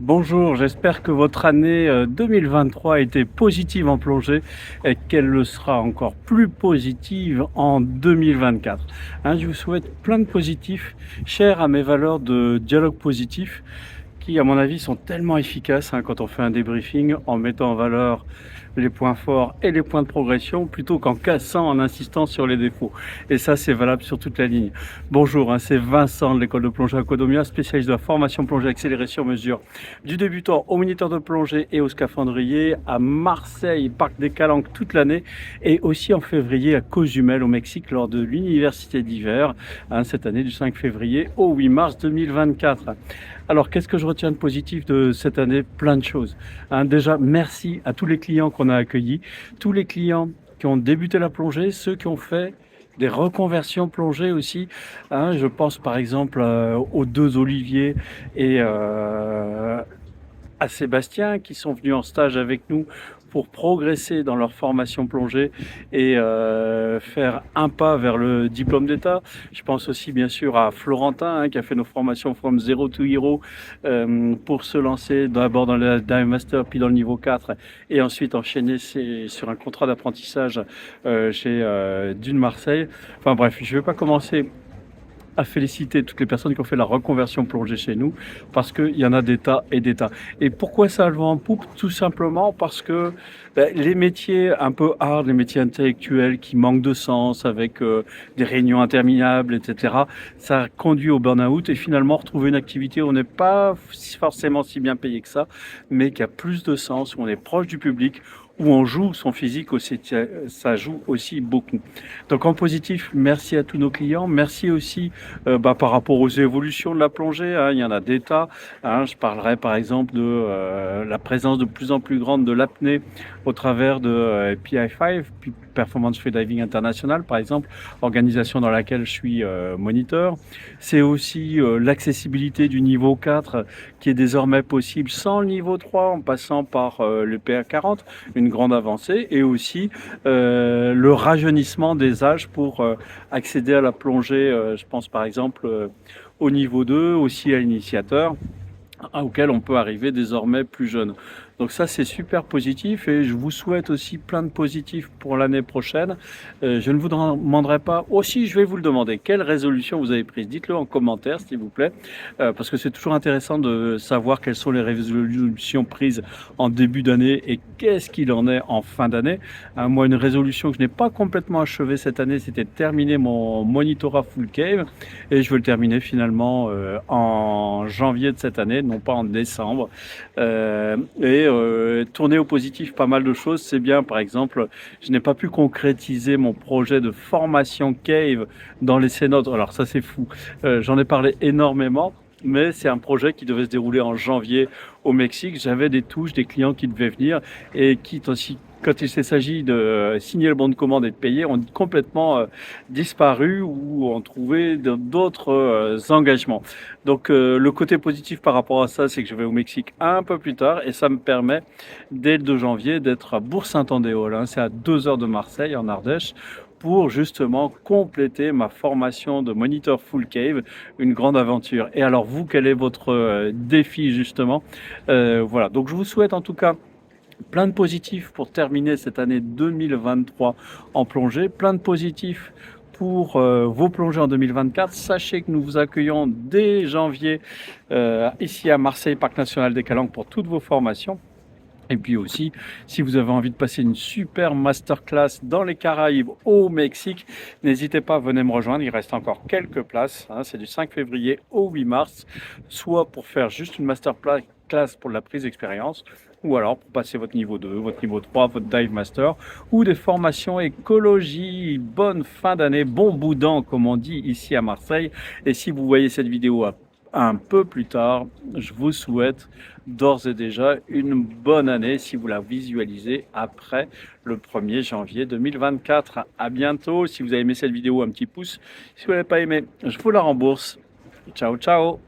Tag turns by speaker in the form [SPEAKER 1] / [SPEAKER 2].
[SPEAKER 1] Bonjour, j'espère que votre année 2023 a été positive en plongée et qu'elle le sera encore plus positive en 2024. Je vous souhaite plein de positifs, chers à mes valeurs de dialogue positif, qui, à mon avis, sont tellement efficaces quand on fait un débriefing en mettant en valeur les points forts et les points de progression plutôt qu'en cassant, en insistant sur les défauts. Et ça, c'est valable sur toute la ligne. Bonjour, c'est Vincent de l'école de plongée Aquadomia, spécialiste de la formation plongée accélérée sur mesure du débutant au moniteur de plongée et au scaphandrier à Marseille, Parc des Calanques toute l'année et aussi en février à Cozumel au Mexique lors de l'université d'hiver, cette année du 5 février au 8 mars 2024. Alors, qu'est-ce que je retiens de positif de cette année? Plein de choses. Déjà, merci à tous les clients qu'on a accueillis, tous les clients qui ont débuté la plongée, ceux qui ont fait des reconversions plongées aussi. Je pense par exemple aux deux Olivier et à Sébastien qui sont venus en stage avec nous pour progresser dans leur formation plongée et faire un pas vers le diplôme d'État. Je pense aussi bien sûr à Florentin qui a fait nos formations From Zero to Hero pour se lancer d'abord dans le Dive Master puis dans le niveau 4 et ensuite enchaîner sur un contrat d'apprentissage chez Dune Marseille. Enfin bref, je ne vais pas commencer à féliciter toutes les personnes qui ont fait la reconversion plongée chez nous, parce qu'il y en a des tas et des tas. Et pourquoi ça a le vent en poupe? Tout simplement parce que les métiers un peu hard, les métiers intellectuels qui manquent de sens, avec des réunions interminables, etc., ça conduit au burn-out et finalement retrouver une activité où on n'est pas forcément si bien payé que ça, mais qui a plus de sens, où on est proche du public, où on joue son physique aussi, ça joue aussi beaucoup. Donc en positif, merci à tous nos clients, merci aussi par rapport aux évolutions de la plongée, il y en a des tas. Je parlerai par exemple de la présence de plus en plus grande de l'apnée au travers de PI5, Performance Freediving International par exemple, organisation dans laquelle je suis moniteur. C'est aussi l'accessibilité du niveau 4 qui est désormais possible sans le niveau 3 en passant par le PA40, une grande avancée, et aussi le rajeunissement des âges pour accéder à la plongée, je pense par exemple au niveau 2, aussi à l'initiateur, auquel on peut arriver désormais plus jeune. Donc ça, c'est super positif et je vous souhaite aussi plein de positifs pour l'année prochaine. Je ne vous demanderai pas, aussi je vais vous le demander, quelle résolution vous avez prise. Dites-le en commentaire, s'il vous plaît, parce que c'est toujours intéressant de savoir quelles sont les résolutions prises en début d'année et qu'est-ce qu'il en est en fin d'année. Moi, une résolution que je n'ai pas complètement achevée cette année, c'était de terminer mon monitorat full cave et je veux le terminer finalement en janvier de cette année, non pas en décembre. Tourner au positif pas mal de choses, c'est bien. Par exemple, je n'ai pas pu concrétiser mon projet de formation cave dans les cénotes. Alors ça, c'est fou. J'en ai parlé énormément, mais c'est un projet qui devait se dérouler en janvier au Mexique. J'avais des touches, des clients qui devaient venir et qui aussi, quand il s'agit de signer le bon de commande et de payer, ont complètement disparu ou ont trouvé d'autres engagements. Donc le côté positif par rapport à ça, c'est que je vais au Mexique un peu plus tard et ça me permet, dès le 2 janvier, d'être à Bourg-Saint-Andéol. C'est à 2 heures de Marseille, en Ardèche, pour justement compléter ma formation de moniteur full cave, une grande aventure. Et alors vous, quel est votre défi justement? Voilà, donc je vous souhaite en tout cas plein de positifs pour terminer cette année 2023 en plongée, plein de positifs pour vos plongées en 2024. Sachez que nous vous accueillons dès janvier ici à Marseille, Parc National des Calanques, pour toutes vos formations. Et puis aussi, si vous avez envie de passer une super masterclass dans les Caraïbes, au Mexique, n'hésitez pas, venez me rejoindre. Il reste encore quelques places. C'est du 5 février au 8 mars, soit pour faire juste une masterclass pour la prise d'expérience, ou alors pour passer votre niveau 2, votre niveau 3, votre Dive Master, ou des formations écologie. Bonne fin d'année, bon boudin, comme on dit ici à Marseille. Et si vous voyez cette vidéo un peu plus tard, je vous souhaite d'ores et déjà une bonne année si vous la visualisez après le 1er janvier 2024. À bientôt. Si vous avez aimé cette vidéo, un petit pouce. Si vous ne l'avez pas aimé, je vous la rembourse. Ciao, ciao.